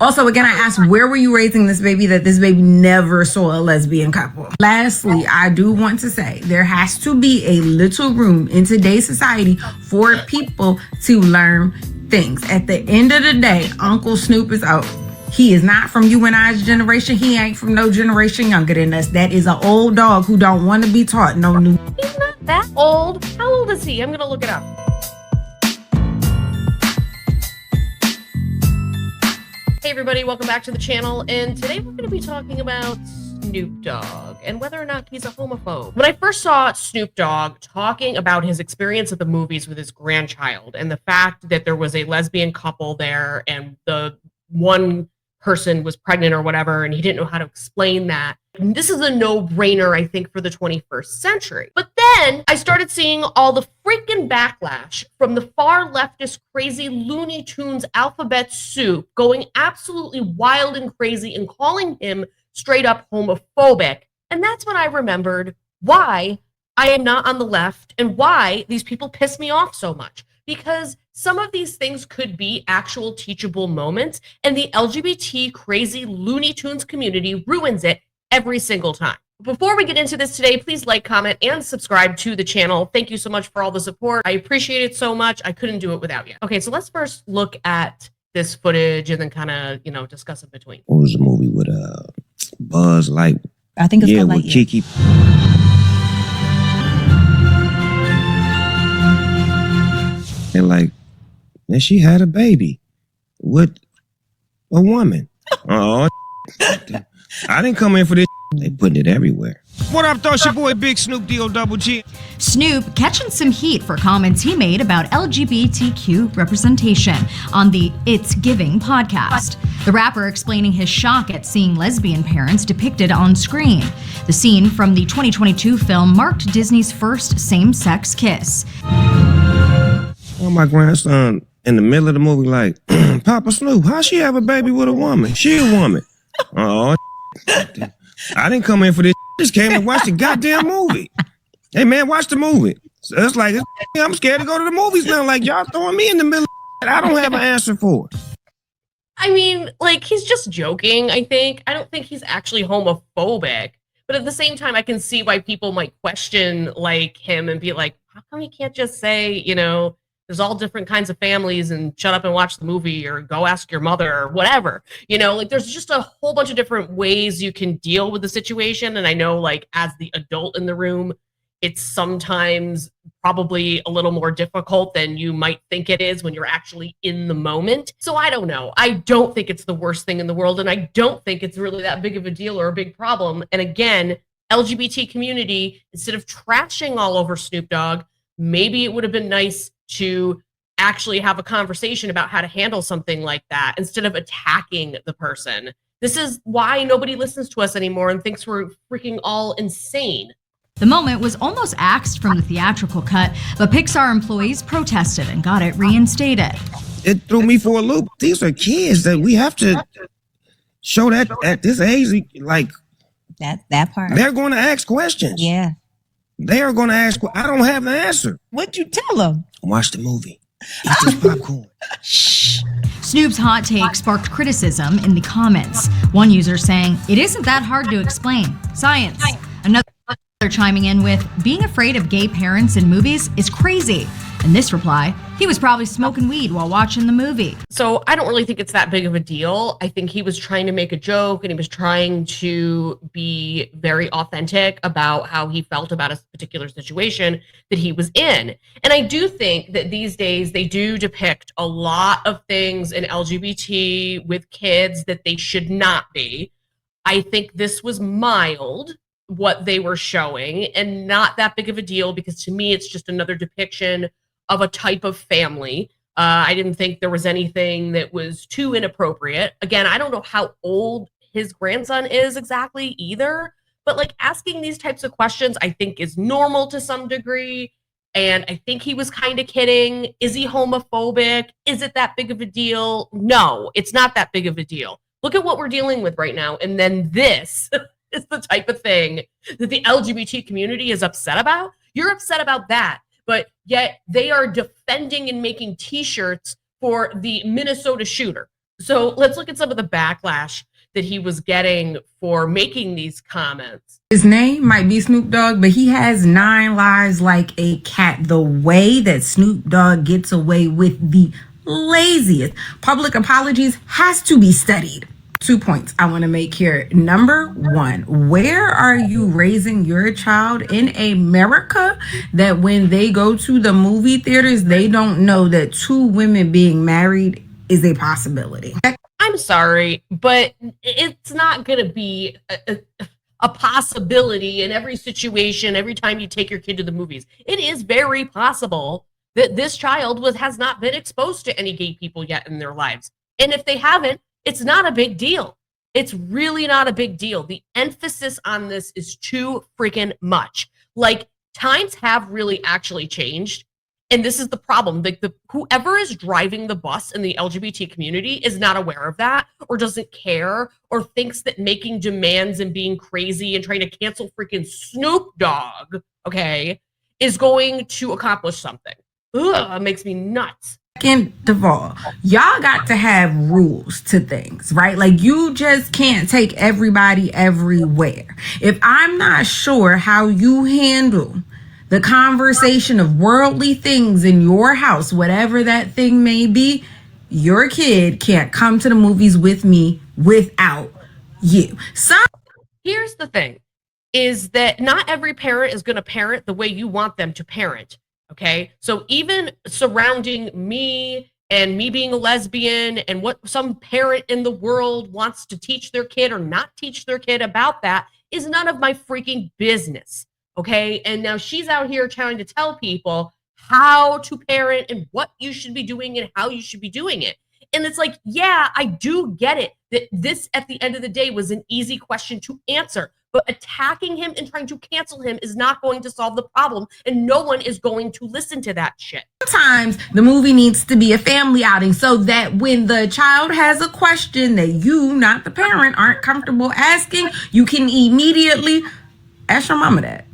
Also, again, I asked, where were you raising this baby that this baby never saw a lesbian couple? Lastly, I do want to say there has to be a little room in today's society for people to learn things. At the end of the day, Uncle Snoop is out. He is not from you and I's generation. He ain't from no generation younger than us. That is an old dog who don't want to be taught no new. He's not that old. How old is he? I'm going to look it up. Hey everybody, welcome back to the channel, and today we're going to be talking about Snoop Dogg and whether or not he's a homophobe. When I first saw Snoop Dogg talking about his experience at the movies with his grandchild and the fact that there was a lesbian couple there and the one person was pregnant or whatever, and he didn't know how to explain that. And this is a no-brainer, I think, for the 21st century. But then I started seeing all the freaking backlash from the far leftist crazy Looney Tunes alphabet soup going absolutely wild and crazy and calling him straight up homophobic. And that's when I remembered why I am not on the left and why these people piss me off so much. Because some of these things could be actual teachable moments, and the LGBT crazy Looney Tunes community ruins it every single time. Before we get into this today, please like, comment, and subscribe to the channel. Thank you so much for all the support. I appreciate it so much. I couldn't do it without you. Okay, so let's first look at this footage and then kind of, discuss in between. What was the movie with Buzz Light? I think it's called with Lightyear. Kiki. And and she had a baby with a woman. Oh, I didn't come in for this. They putting it everywhere. What up, though? It's your boy Big Snoop D-O-double-G. Snoop catching some heat for comments he made about LGBTQ representation on the It's Giving podcast. The rapper explaining his shock at seeing lesbian parents depicted on screen. The scene from the 2022 film marked Disney's first same-sex kiss. Oh, my grandson in the middle of the movie like, Papa Snoop, how she have a baby with a woman? She a woman. Oh, I didn't come in for this. I just came to watch the goddamn movie. Hey, man, watch the movie. So it's like, I'm scared to go to the movies now. Like, y'all throwing me in the middle of I don't have an answer for it. I mean, he's just joking, I think. I don't think he's actually homophobic. But at the same time, I can see why people might question, him and be like, how come he can't just say, there's all different kinds of families and shut up and watch the movie or go ask your mother or whatever. There's just a whole bunch of different ways you can deal with the situation. And I know, as the adult in the room, it's sometimes probably a little more difficult than you might think it is when you're actually in the moment. So I don't know. I don't think it's the worst thing in the world. And I don't think it's really that big of a deal or a big problem. And again, LGBT community, instead of trashing all over Snoop Dogg, maybe it would have been nice to actually have a conversation about how to handle something like that instead of attacking the person. This is why nobody listens to us anymore and thinks we're freaking all insane. The moment was almost axed from the theatrical cut, but Pixar employees protested and got it reinstated. It threw me for a loop. These are kids that we have to show that at this age, that part. They're going to ask questions. Yeah. They are going to ask. I don't have the answer. What'd you tell them? Watch the movie. Eat this popcorn. Shh. Snoop's hot take sparked criticism in the comments. One user saying, "It isn't that hard to explain. Science." Another chiming in with, "Being afraid of gay parents in movies is crazy." In this reply, he was probably smoking weed while watching the movie. So I don't really think it's that big of a deal. I think he was trying to make a joke and he was trying to be very authentic about how he felt about a particular situation that he was in. And I do think that these days they do depict a lot of things in LGBT with kids that they should not be. I think this was mild, what they were showing, and not that big of a deal because to me it's just another depiction of a type of family. I didn't think there was anything that was too inappropriate. Again, I don't know how old his grandson is exactly either, but asking these types of questions I think is normal to some degree. And I think he was kind of kidding. Is he homophobic? Is it that big of a deal? No, it's not that big of a deal. Look at what we're dealing with right now. And then this is the type of thing that the LGBT community is upset about. You're upset about that. But yet they are defending and making t-shirts for the Minnesota shooter. So let's look at some of the backlash that he was getting for making these comments. His name might be Snoop Dogg, but he has 9 lives like a cat. The way that Snoop Dogg gets away with the laziest public apologies has to be studied. 2 points I want to make here. Number 1, where are you raising your child in America that when they go to the movie theaters, they don't know that 2 women being married is a possibility? I'm sorry, but it's not going to be a possibility in every situation, every time you take your kid to the movies. It is very possible that this child has not been exposed to any gay people yet in their lives. And if they haven't, it's not a big deal. It's really not a big deal. The emphasis on this is too freaking much. Like, times have really actually changed. And this is the problem. Like, whoever is driving the bus in the LGBT community is not aware of that, or doesn't care, or thinks that making demands and being crazy and trying to cancel freaking Snoop Dogg, okay, is going to accomplish something. Ugh, it makes me nuts. Second of all, y'all got to have rules to things, right? Like, you just can't take everybody everywhere. If I'm not sure how you handle the conversation of worldly things in your house, whatever that thing may be, your kid can't come to the movies with me without you. Here's the thing, is that not every parent is going to parent the way you want them to parent. Okay, so even surrounding me and me being a lesbian and what some parent in the world wants to teach their kid or not teach their kid about that is none of my freaking business. Okay, and now she's out here trying to tell people how to parent and what you should be doing and how you should be doing it. And it's like, yeah, I do get it that this at the end of the day was an easy question to answer. But attacking him and trying to cancel him is not going to solve the problem, and no one is going to listen to that shit. Sometimes the movie needs to be a family outing so that when the child has a question that you, not the parent, aren't comfortable asking, you can immediately ask your mama that.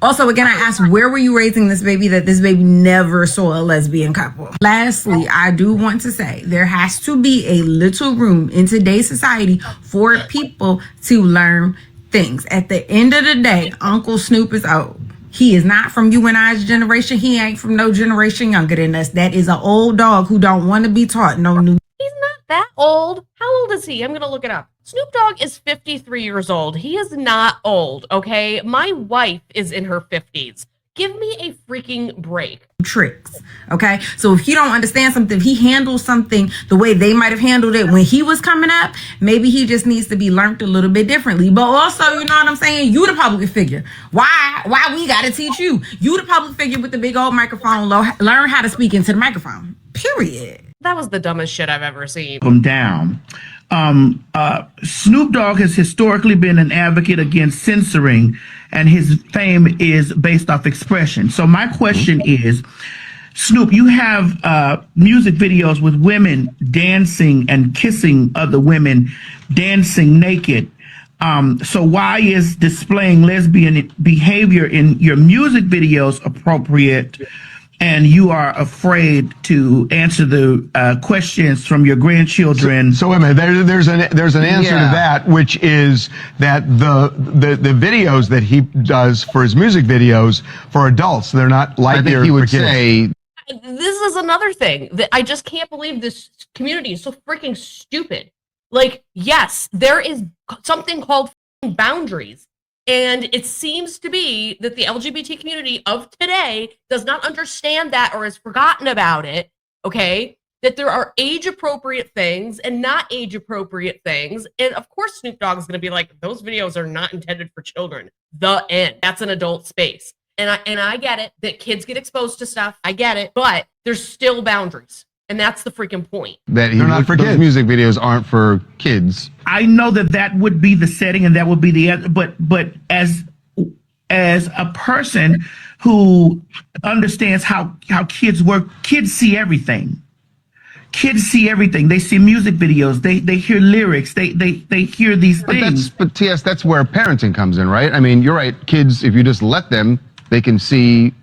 Also, again, I asked, where were you raising this baby that this baby never saw a lesbian couple? Lastly, I do want to say there has to be a little room in today's society for people to learn things. At the end of the day, Uncle Snoop is old. He is not from you and I's generation. He ain't from no generation younger than us. That is an old dog who don't want to be taught no new. He's not that old. How old is he? I'm going to look it up. Snoop Dogg is 53 years old. He is not old, okay? My wife is in her 50s. Give me a freaking break. Tricks, okay? So if you don't understand something, if he handles something the way they might have handled it when he was coming up, maybe he just needs to be learned a little bit differently. But also, you know what I'm saying? You the public figure. Why we got to teach you? You the public figure with the big old microphone. Learn how to speak into the microphone. Period. That was the dumbest shit I've ever seen. Them down. Snoop Dogg has historically been an advocate against censoring, and his fame is based off expression. So my question is, Snoop, you have music videos with women dancing and kissing other women, dancing naked. So why is displaying lesbian behavior in your music videos appropriate, and you are afraid to answer the questions from your grandchildren? So wait a minute, there's an answer to that, which is that the videos that he does for his music videos for adults, they're not like I think he would say. This is another thing that I just can't believe this community is so freaking stupid. Like, yes, there is something called boundaries. And it seems to be that the LGBT community of today does not understand that or has forgotten about it, okay? That there are age-appropriate things and not age-appropriate things. And of course Snoop Dogg is going to be like, those videos are not intended for children. The end. That's an adult space. And I get it that kids get exposed to stuff. I get it. But there's still boundaries. And that's the freaking point. That They're not for those kids. music videos aren't for kids. I know that would be the setting and that would be the, but as a person who understands how kids work, kids see everything. Kids see everything. They see music videos. They hear lyrics. They hear these things. But TS, that's where parenting comes in, right? I mean, you're right. Kids, if you just let them, they can see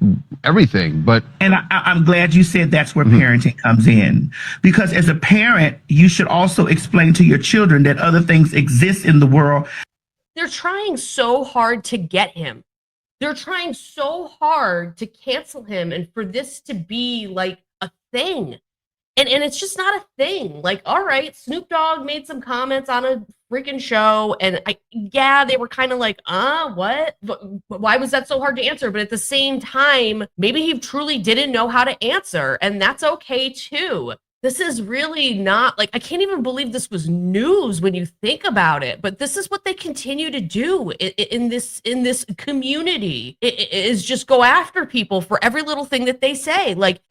everything. But And I'm glad you said that's where parenting comes in. Because as a parent, you should also explain to your children that other things exist in the world. They're trying so hard to get him. They're trying so hard to cancel him and for this to be like a thing. And it's just not a thing. Like, all right, Snoop Dogg made some comments on a freaking show, and they were kind of like, what? But why was that so hard to answer? But at the same time, maybe he truly didn't know how to answer, and that's okay too. This is really not like, I can't even believe this was news when you think about it, but this is what they continue to do in this community. It is just go after people for every little thing that they say. Like,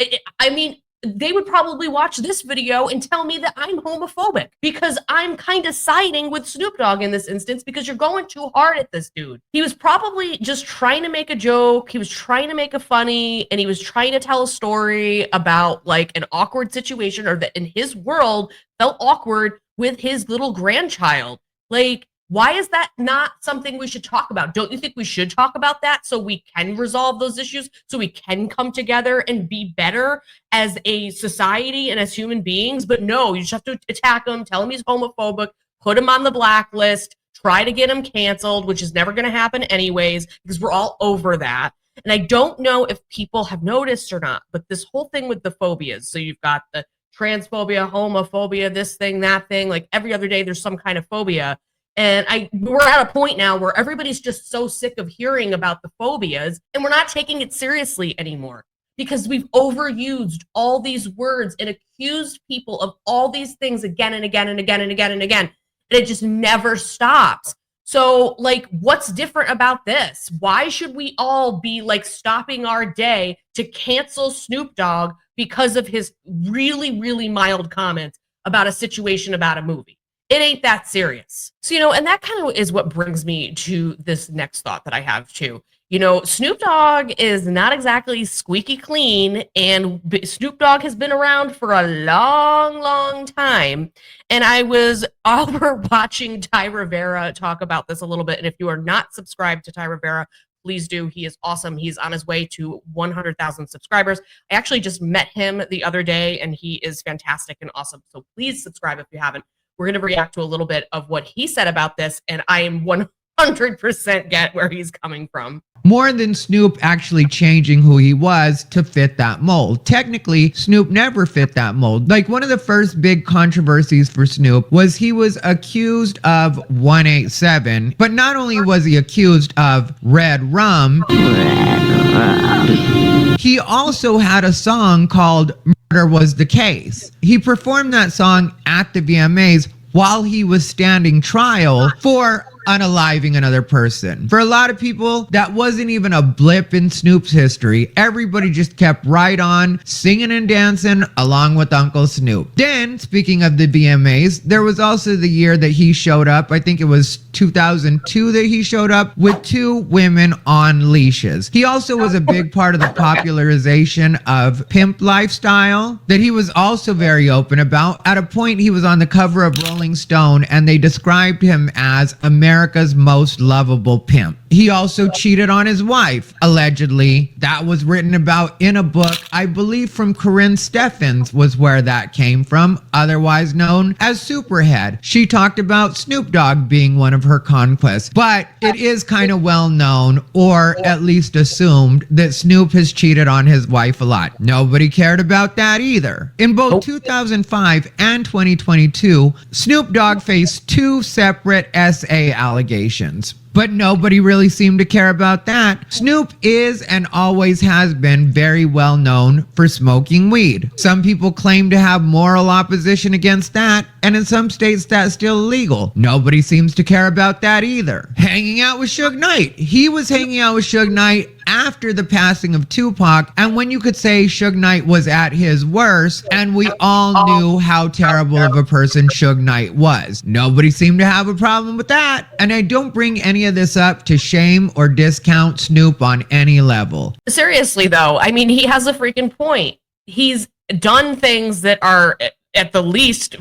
I mean, they would probably watch this video and tell me that I'm homophobic because I'm kind of siding with Snoop Dogg in this instance because you're going too hard at this dude. He was probably just trying to make a joke. He was trying to make a funny, and he was trying to tell a story about like an awkward situation or that in his world felt awkward with his little grandchild. Like, why is that not something we should talk about? Don't you think we should talk about that so we can resolve those issues, so we can come together and be better as a society and as human beings? But no, you just have to attack him, tell him he's homophobic, put him on the blacklist, try to get him canceled, which is never going to happen anyways, because we're all over that. And I don't know if people have noticed or not, but this whole thing with the phobias, so you've got the transphobia, homophobia, this thing, that thing, like every other day there's some kind of phobia. And we're at a point now where everybody's just so sick of hearing about the phobias, and we're not taking it seriously anymore because we've overused all these words and accused people of all these things again and again and again and again and again. And it just never stops. So, like, what's different about this? Why should we all be like stopping our day to cancel Snoop Dogg because of his really, really mild comments about a situation about a movie? It ain't that serious. So, and that kind of is what brings me to this next thought that I have too. Snoop Dogg is not exactly squeaky clean, and Snoop Dogg has been around for a long, long time. And I was over watching Ty Rivera talk about this a little bit. And if you are not subscribed to Ty Rivera, please do. He is awesome. He's on his way to 100,000 subscribers. I actually just met him the other day, and he is fantastic and awesome. So please subscribe if you haven't. We're going to react to a little bit of what he said about this, and I am 100% get where he's coming from. More than Snoop actually changing who he was to fit that mold. Technically, Snoop never fit that mold. Like, one of the first big controversies for Snoop was he was accused of 187, but not only was he accused of red rum, he also had a song called Murder Was the Case. He performed that song at the VMAs while he was standing trial for unaliving another person. For a lot of people, that wasn't even a blip in Snoop's history. Everybody just kept right on singing and dancing along with Uncle Snoop. Then, speaking of the VMAs, there was also the year that he showed up. I think it was 2002 that he showed up with 2 women on leashes. He also was a big part of the popularization of pimp lifestyle that he was also very open about. At a point, he was on the cover of Rolling Stone, and they described him as America's most lovable pimp. He also cheated on his wife, allegedly. That was written about in a book, I believe from Corinne Steffens was where that came from, otherwise known as Superhead. She talked about Snoop Dogg being one of her conquests, but it is kind of well known, or at least assumed, that Snoop has cheated on his wife a lot. Nobody cared about that either. In both 2005 and 2022, Snoop Dogg faced 2 separate SA allegations. But nobody really seemed to care about that. Snoop is and always has been very well known for smoking weed. Some people claim to have moral opposition against that, and in some states that's still illegal. Nobody seems to care about that either. Hanging out with Suge Knight. He was hanging out with Suge Knight after the passing of Tupac, and when you could say Suge Knight was at his worst, and we all knew how terrible of a person Suge Knight was. Nobody seemed to have a problem with that, and I don't bring any of this up to shame or discount Snoop on any level. Seriously, though, I mean, he has a freaking point. He's done things that are, at the least,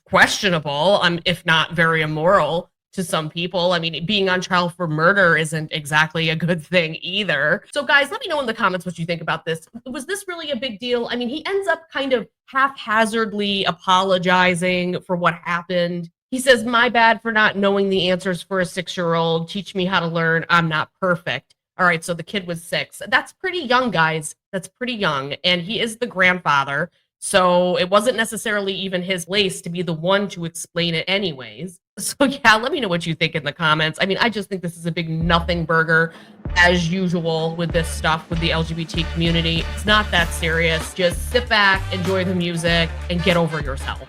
questionable, if not very immoral, to some people. I mean, being on trial for murder isn't exactly a good thing either. So guys, let me know in the comments what you think about this. Was this really a big deal? I mean, he ends up kind of haphazardly apologizing for what happened. He says, "My bad for not knowing the answers for a 6-year-old. Teach me how to learn. I'm not perfect." All right, so the kid was 6. That's pretty young, guys. That's pretty young. And he is the grandfather. So it wasn't necessarily even his place to be the one to explain it anyways. So yeah, let me know what you think in the comments. I mean, I just think this is a big nothing burger as usual with this stuff with the LGBT community. It's not that serious. Just sit back, enjoy the music, and get over yourself.